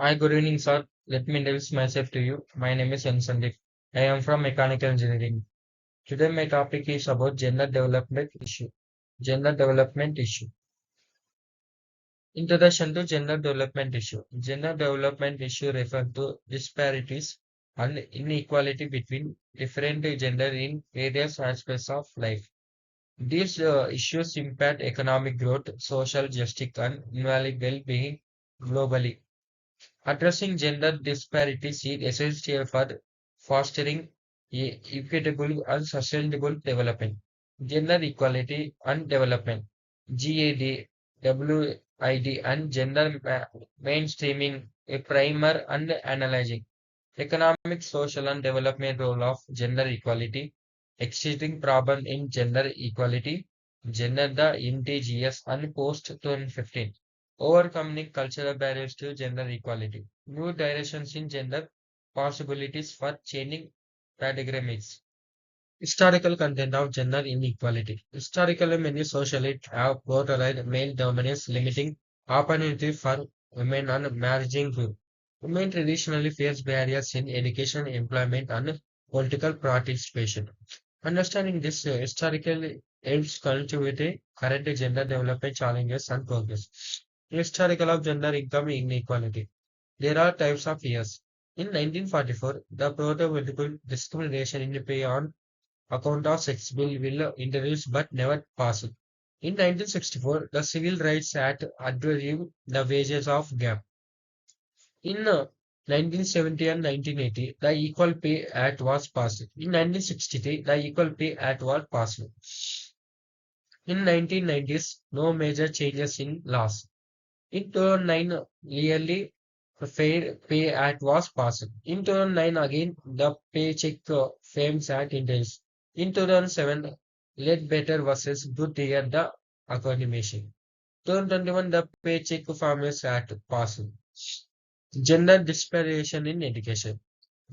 Hi, good evening, sir. Let me introduce myself to you. My name is N. Sandeep. I am from mechanical engineering. Today, my topic is about gender development issue. Gender development issue. Introduction to gender development issue. Gender development issue refer to disparities and inequality between different gender in various aspects of life. These issues impact economic growth, social justice, and invalid well-being globally. Addressing gender disparities is essential for fostering equitable and sustainable development. Gender equality and development (GAD), WID, and gender mainstreaming, a primer and analyzing economic, social, and development role of gender equality, existing problem in gender equality, gender the indigenous and post 2015. Overcoming cultural barriers to gender equality. New directions in gender possibilities for changing paradigms. Historical content of gender inequality. Historically, many socialites have prioritized male dominance, limiting opportunity for women and marrying group. Women traditionally face barriers in education, employment, and political participation. Understanding this historically helps cultivate current gender development challenges and progress. Historical of gender income inequality. There are types of years. In 1944, the prototypical discrimination in pay on account of sex bill will introduced but never passed. In 1964, the Civil Rights Act addressed the wages of gap. In 1970 and 1980, the Equal Pay Act was passed. In 1963, the Equal Pay Act was passed. In 1990s, no major changes in laws. In 2009, yearly Fair Pay Act was passed. In 2009, again, the Paycheck Fames Act introduced. In 2007, Let Better versus Good Year, the acclamation. 2021, the Paycheck Farmers Act passed. Gender disparity in education.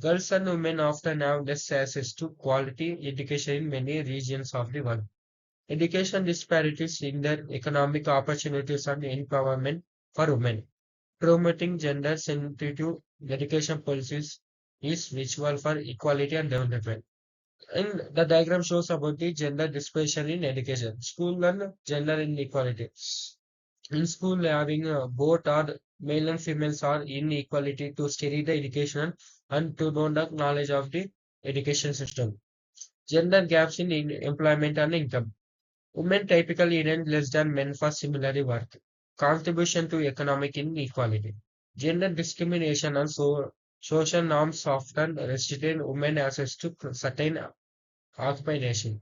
Girls and women often have less access to quality education in many regions of the world. Education disparities in their economic opportunities and empowerment for women. Promoting gender-sensitive education policies is vital for equality and development. And the diagram shows about the gender dispersion in education, school and gender inequality. In school, having both are male and females are inequality to study the education and to know the knowledge of the education system. Gender gaps in employment and income. Women typically earn less than men for similar work. Contribution to economic inequality. Gender discrimination and social norms often restrict women access to certain occupation.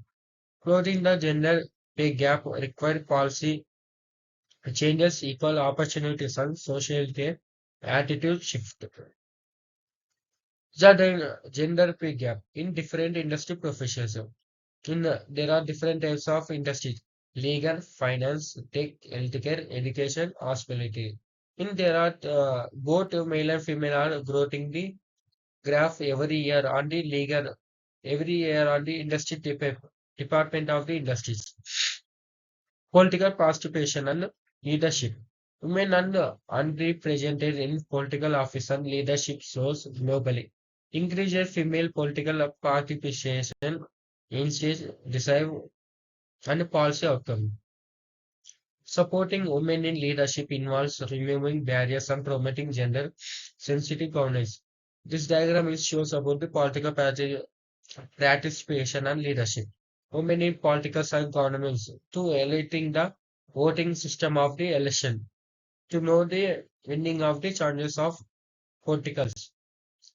Closing the gender pay gap require policy changes, equal opportunities, and social attitude shift. The gender pay gap in different industry professions. There are different types of industries: legal, finance, tech, healthcare, education, hospitality. In there are both male and female are growing the graph every year on the legal, every year on the industry department of the industries. Political participation and leadership. Women are underrepresented in political office and leadership roles globally. Increased female political participation in state decide and policy outcome. Supporting women in leadership involves removing barriers and promoting gender sensitive governance. This diagram is shows about the political participation and leadership. Women in political and governments to electing the voting system of the election to know the winning of the chances of politicals.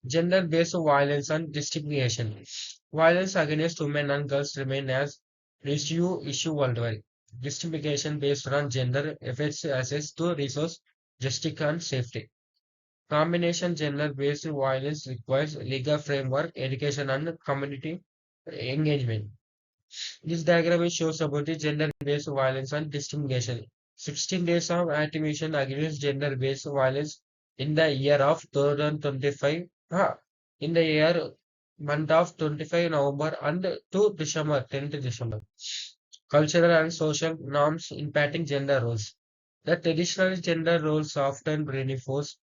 Gender-based violence and discrimination. Violence against women and girls remain as issue worldwide. Discrimination based on gender affects access to resource, justice and safety. Combination gender-based violence requires legal framework, education and community engagement. This diagram shows about the gender-based violence and discrimination. 16 days of activation against gender-based violence in the year of 2025. In the year month of 25 November and to December, 10th December. Cultural and social norms impacting gender roles. The traditional gender roles often reinforce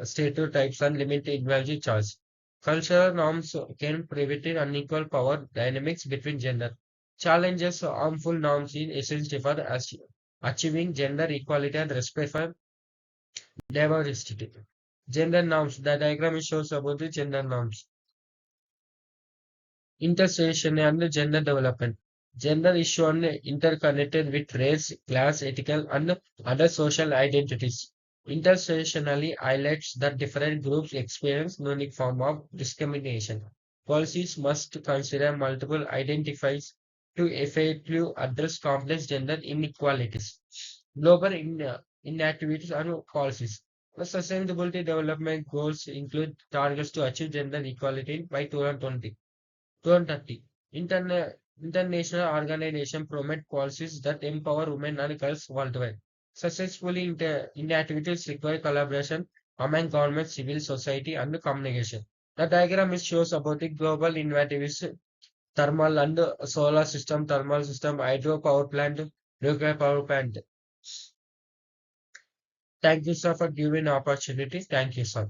stereotypes and limit individual choice. Cultural norms can prevent unequal power dynamics between gender. Challenges harmful norms in essential for achieving gender equality and respect for diversity. Gender norms. The diagram shows about the gender norms. Intersection and gender development. Gender is shown interconnected with race, class, ethical, and other social identities. Intersectionally highlights that different groups experience unique form of discrimination. Policies must consider multiple identifiers to effectively address complex gender inequalities. Global inactivities and policies. The Sustainability Development Goals include targets to achieve gender equality by 2020. 2030. International organizations promote policies that empower women and girls worldwide. Successfully inactivities require collaboration among government, civil society, and communication. The diagram is shows about the global initiatives, thermal and solar system, thermal system, hydro power plant, nuclear power plant. Thank you, sir, for giving opportunity. Thank you, sir.